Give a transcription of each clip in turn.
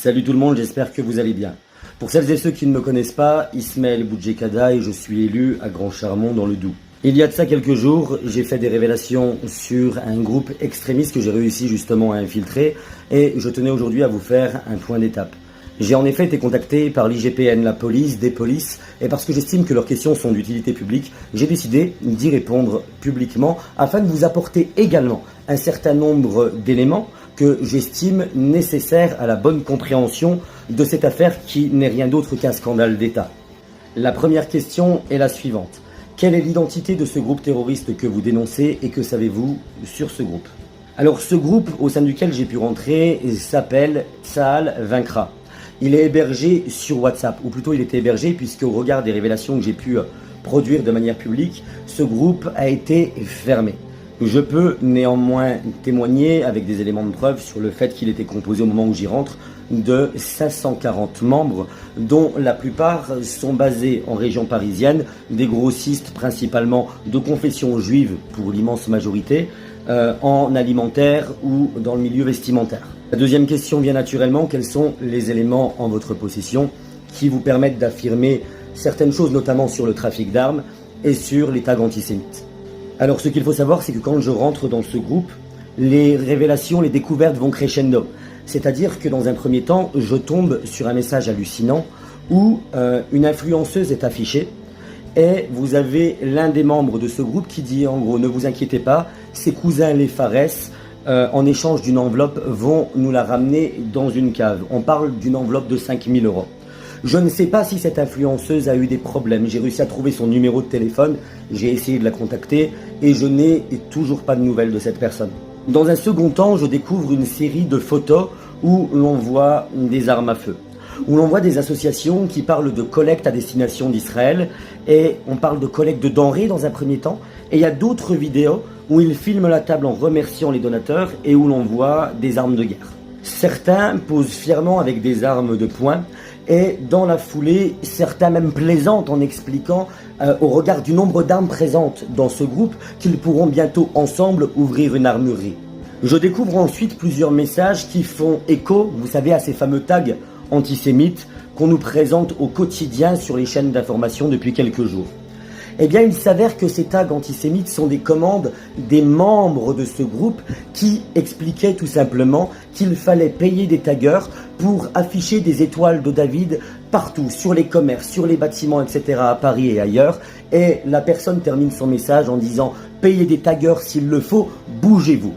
Salut tout le monde, j'espère que vous allez bien. Pour celles et ceux qui ne me connaissent pas, Ismaël Boudjekada et je suis élu à Grand Charmont dans le Doubs. Il y a de ça quelques jours, j'ai fait des révélations sur un groupe extrémiste que j'ai réussi justement à infiltrer et je tenais aujourd'hui à vous faire un point d'étape. J'ai en effet été contacté par l'IGPN, la police, des polices, et parce que j'estime que leurs questions sont d'utilité publique, j'ai décidé d'y répondre publiquement afin de vous apporter également un certain nombre d'éléments que j'estime nécessaires à la bonne compréhension de cette affaire qui n'est rien d'autre qu'un scandale d'État. La première question est la suivante. Quelle est l'identité de ce groupe terroriste que vous dénoncez et que savez-vous sur ce groupe? Alors ce groupe au sein duquel j'ai pu rentrer s'appelle Tsahal Vaincra. Il est hébergé sur WhatsApp, ou plutôt il était hébergé puisque au regard des révélations que j'ai pu produire de manière publique, ce groupe a été fermé. Je peux néanmoins témoigner avec des éléments de preuve sur le fait qu'il était composé au moment où j'y rentre de 540 membres, dont la plupart sont basés en région parisienne, des grossistes principalement de confession juive pour l'immense majorité, en alimentaire ou dans le milieu vestimentaire. La deuxième question vient naturellement, quels sont les éléments en votre possession qui vous permettent d'affirmer certaines choses, notamment sur le trafic d'armes et sur les tags antisémites. Alors ce qu'il faut savoir, c'est que quand je rentre dans ce groupe, les révélations, les découvertes vont crescendo. C'est-à-dire que dans un premier temps, je tombe sur un message hallucinant où une influenceuse est affichée et vous avez l'un des membres de ce groupe qui dit en gros, ne vous inquiétez pas, ses cousins les Fares, en échange d'une enveloppe, vont nous la ramener dans une cave. On parle d'une enveloppe de 5 000 €. Je ne sais pas si cette influenceuse a eu des problèmes. J'ai réussi à trouver son numéro de téléphone, j'ai essayé de la contacter et je n'ai toujours pas de nouvelles de cette personne. Dans un second temps, je découvre une série de photos où l'on voit des armes à feu, où l'on voit des associations qui parlent de collecte à destination d'Israël et on parle de collecte de denrées dans un premier temps. Et il y a d'autres vidéos où ils filment la table en remerciant les donateurs et où l'on voit des armes de guerre. Certains posent fièrement avec des armes de poing et dans la foulée, certains même plaisantent en expliquant au regard du nombre d'armes présentes dans ce groupe qu'ils pourront bientôt ensemble ouvrir une armurerie. Je découvre ensuite plusieurs messages qui font écho, vous savez, à ces fameux tags antisémites qu'on nous présente au quotidien sur les chaînes d'information depuis quelques jours. Eh bien, il s'avère que ces tags antisémites sont des commandes des membres de ce groupe qui expliquaient tout simplement qu'il fallait payer des taggers pour afficher des étoiles de David partout, sur les commerces, sur les bâtiments, etc., à Paris et ailleurs. Et la personne termine son message en disant « Payez des taggers s'il le faut, bougez-vous ».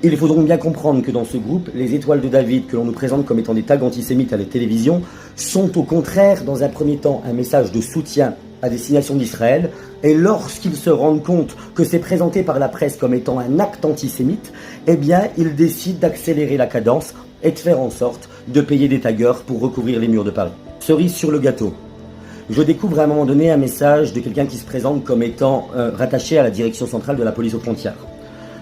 Il faut donc bien comprendre que dans ce groupe, les étoiles de David que l'on nous présente comme étant des tags antisémites à la télévision sont au contraire, dans un premier temps, un message de soutien à destination d'Israël, et lorsqu'ils se rendent compte que c'est présenté par la presse comme étant un acte antisémite, eh bien, ils décident d'accélérer la cadence et de faire en sorte de payer des taggers pour recouvrir les murs de Paris. Cerise sur le gâteau. Je découvre à un moment donné un message de quelqu'un qui se présente comme étant rattaché à la direction centrale de la police aux frontières.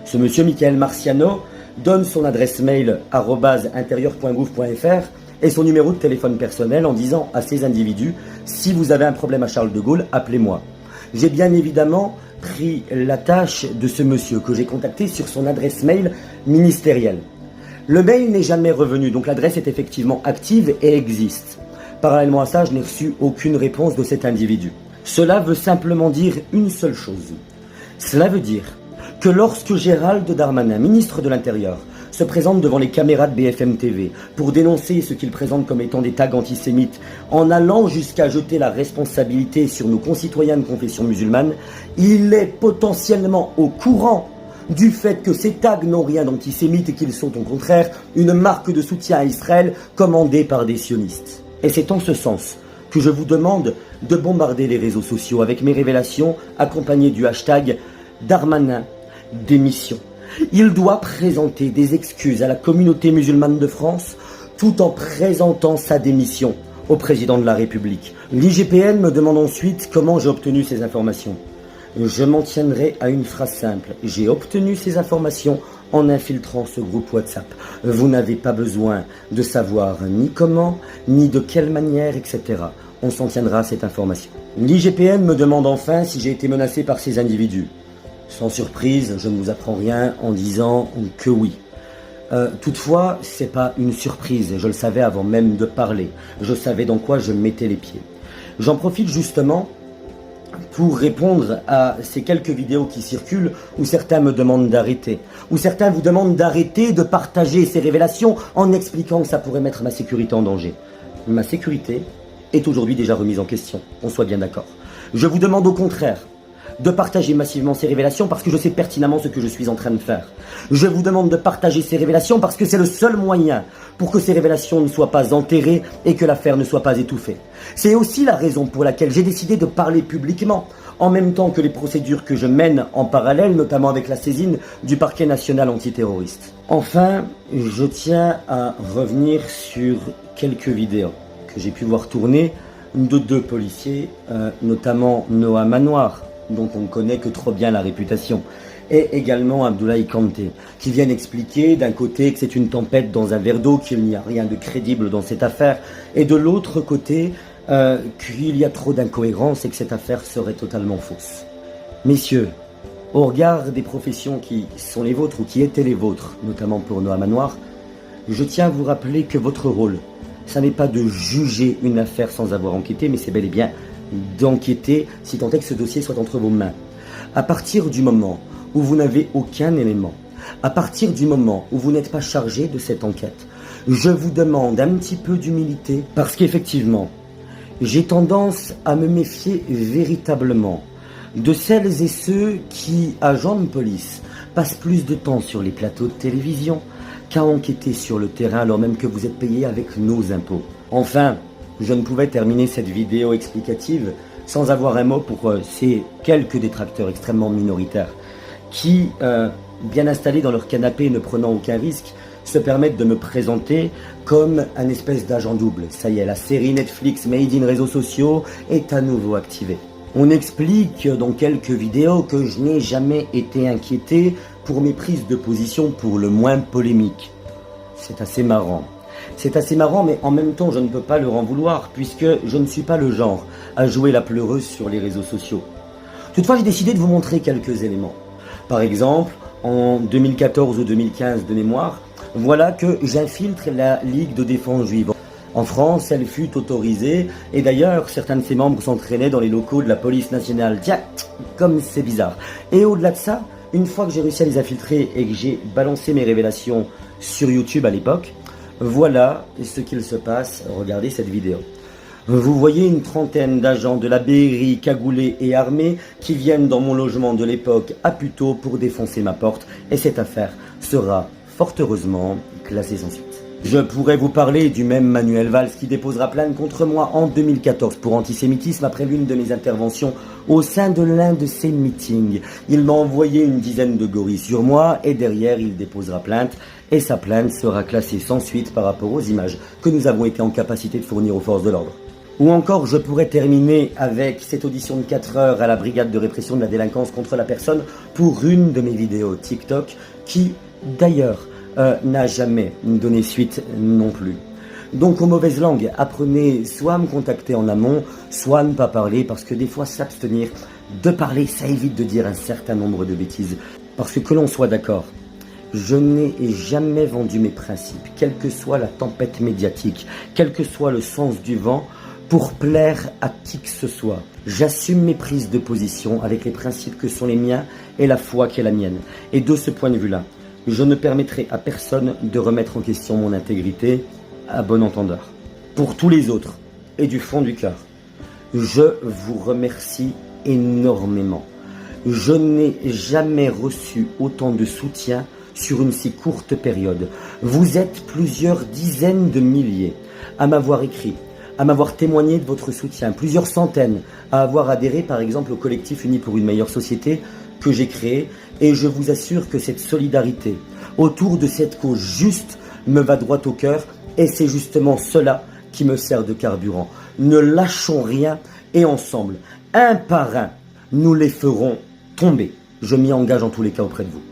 Ce monsieur, Michael Marciano, donne son adresse mail @intérieur.gouv.fr et son numéro de téléphone personnel en disant à ces individus « Si vous avez un problème à Charles de Gaulle, appelez-moi ». J'ai bien évidemment pris la tâche de ce monsieur que j'ai contacté sur son adresse mail ministérielle. Le mail n'est jamais revenu, donc l'adresse est effectivement active et existe. Parallèlement à ça, je n'ai reçu aucune réponse de cet individu. Cela veut simplement dire une seule chose. Cela veut dire que lorsque Gérald Darmanin, ministre de l'Intérieur, se présente devant les caméras de BFM TV pour dénoncer ce qu'il présente comme étant des tags antisémites, en allant jusqu'à jeter la responsabilité sur nos concitoyens de confession musulmane, il est potentiellement au courant du fait que ces tags n'ont rien d'antisémite et qu'ils sont au contraire une marque de soutien à Israël commandée par des sionistes. Et c'est en ce sens que je vous demande de bombarder les réseaux sociaux avec mes révélations accompagnées du hashtag Darmanin démission. Il doit présenter des excuses à la communauté musulmane de France tout en présentant sa démission au président de la République. L'IGPN me demande ensuite comment j'ai obtenu ces informations. Je m'en tiendrai à une phrase simple. J'ai obtenu ces informations en infiltrant ce groupe WhatsApp. Vous n'avez pas besoin de savoir ni comment, ni de quelle manière, etc. On s'en tiendra à cette information. L'IGPN me demande enfin si j'ai été menacé par ces individus. Sans surprise, je ne vous apprends rien en disant que oui. Toutefois, c'est pas une surprise, je le savais avant même de parler, je savais dans quoi je mettais les pieds. J'en profite justement pour répondre à ces quelques vidéos qui circulent où certains me demandent d'arrêter, où certains vous demandent d'arrêter de partager ces révélations en expliquant que ça pourrait mettre ma sécurité en danger. Ma sécurité est aujourd'hui déjà remise en question, on soit bien d'accord. Je vous demande au contraire de partager massivement ces révélations parce que je sais pertinemment ce que je suis en train de faire. Je vous demande de partager ces révélations parce que c'est le seul moyen pour que ces révélations ne soient pas enterrées et que l'affaire ne soit pas étouffée. C'est aussi la raison pour laquelle j'ai décidé de parler publiquement, en même temps que les procédures que je mène en parallèle, notamment avec la saisine du parquet national antiterroriste. Enfin, je tiens à revenir sur quelques vidéos que j'ai pu voir tourner de deux policiers, notamment Noam Anwar, dont on ne connaît que trop bien la réputation, et également Abdoulaye Kanté, qui viennent expliquer d'un côté que c'est une tempête dans un verre d'eau, qu'il n'y a rien de crédible dans cette affaire, et de l'autre côté qu'il y a trop d'incohérences et que cette affaire serait totalement fausse. Messieurs, au regard des professions qui sont les vôtres ou qui étaient les vôtres, notamment pour Noam Anwar, je tiens à vous rappeler que votre rôle, ça n'est pas de juger une affaire sans avoir enquêté, mais c'est bel et bien d'enquêter si tant est que ce dossier soit entre vos mains. À partir du moment où vous n'avez aucun élément, à partir du moment où vous n'êtes pas chargé de cette enquête, je vous demande un petit peu d'humilité parce qu'effectivement, j'ai tendance à me méfier véritablement de celles et ceux qui, agents de police, passent plus de temps sur les plateaux de télévision qu'à enquêter sur le terrain alors même que vous êtes payé avec nos impôts. Enfin, je ne pouvais terminer cette vidéo explicative sans avoir un mot pour ces quelques détracteurs extrêmement minoritaires qui, bien installés dans leur canapé et ne prenant aucun risque, se permettent de me présenter comme un espèce d'agent double. Ça y est, la série Netflix Made in réseaux sociaux est à nouveau activée. On explique dans quelques vidéos que je n'ai jamais été inquiété pour mes prises de position pour le moins polémiques. C'est assez marrant. C'est assez marrant, mais en même temps, je ne peux pas leur en vouloir, puisque je ne suis pas le genre à jouer la pleureuse sur les réseaux sociaux. Toutefois, j'ai décidé de vous montrer quelques éléments. Par exemple, en 2014 ou 2015 de mémoire, voilà que j'infiltre la Ligue de défense juive. En France, elle fut autorisée, et d'ailleurs, certains de ses membres s'entraînaient dans les locaux de la police nationale. Tiens, comme c'est bizarre. Et au-delà de ça, une fois que j'ai réussi à les infiltrer et que j'ai balancé mes révélations sur YouTube à l'époque, voilà ce qu'il se passe, regardez cette vidéo. Vous voyez une trentaine d'agents de la BRI cagoulés et armés qui viennent dans mon logement de l'époque à Puteaux pour défoncer ma porte et cette affaire sera fort heureusement classée sans suite. Je pourrais vous parler du même Manuel Valls qui déposera plainte contre moi en 2014 pour antisémitisme après l'une de mes interventions au sein de l'un de ses meetings. Il m'a envoyé une dizaine de gorilles sur moi et derrière il déposera plainte et sa plainte sera classée sans suite par rapport aux images que nous avons été en capacité de fournir aux forces de l'ordre. Ou encore, je pourrais terminer avec cette audition de 4 heures à la brigade de répression de la délinquance contre la personne pour une de mes vidéos TikTok qui, d'ailleurs, n'a jamais donné suite non plus. Donc, aux mauvaises langues, apprenez soit à me contacter en amont, soit à ne pas parler, parce que des fois, s'abstenir de parler, ça évite de dire un certain nombre de bêtises. Parce que l'on soit d'accord, je n'ai jamais vendu mes principes, quelle que soit la tempête médiatique, quel que soit le sens du vent, pour plaire à qui que ce soit. J'assume mes prises de position avec les principes que sont les miens et la foi qui est la mienne. Et de ce point de vue-là, je ne permettrai à personne de remettre en question mon intégrité à bon entendeur. Pour tous les autres, et du fond du cœur, je vous remercie énormément. Je n'ai jamais reçu autant de soutien sur une si courte période. Vous êtes plusieurs dizaines de milliers à m'avoir écrit, à m'avoir témoigné de votre soutien, plusieurs centaines à avoir adhéré par exemple au collectif Unis pour une meilleure société que j'ai créé, et je vous assure que cette solidarité autour de cette cause juste me va droit au cœur et c'est justement cela qui me sert de carburant. Ne lâchons rien et ensemble, un par un, nous les ferons tomber. Je m'y engage en tous les cas auprès de vous.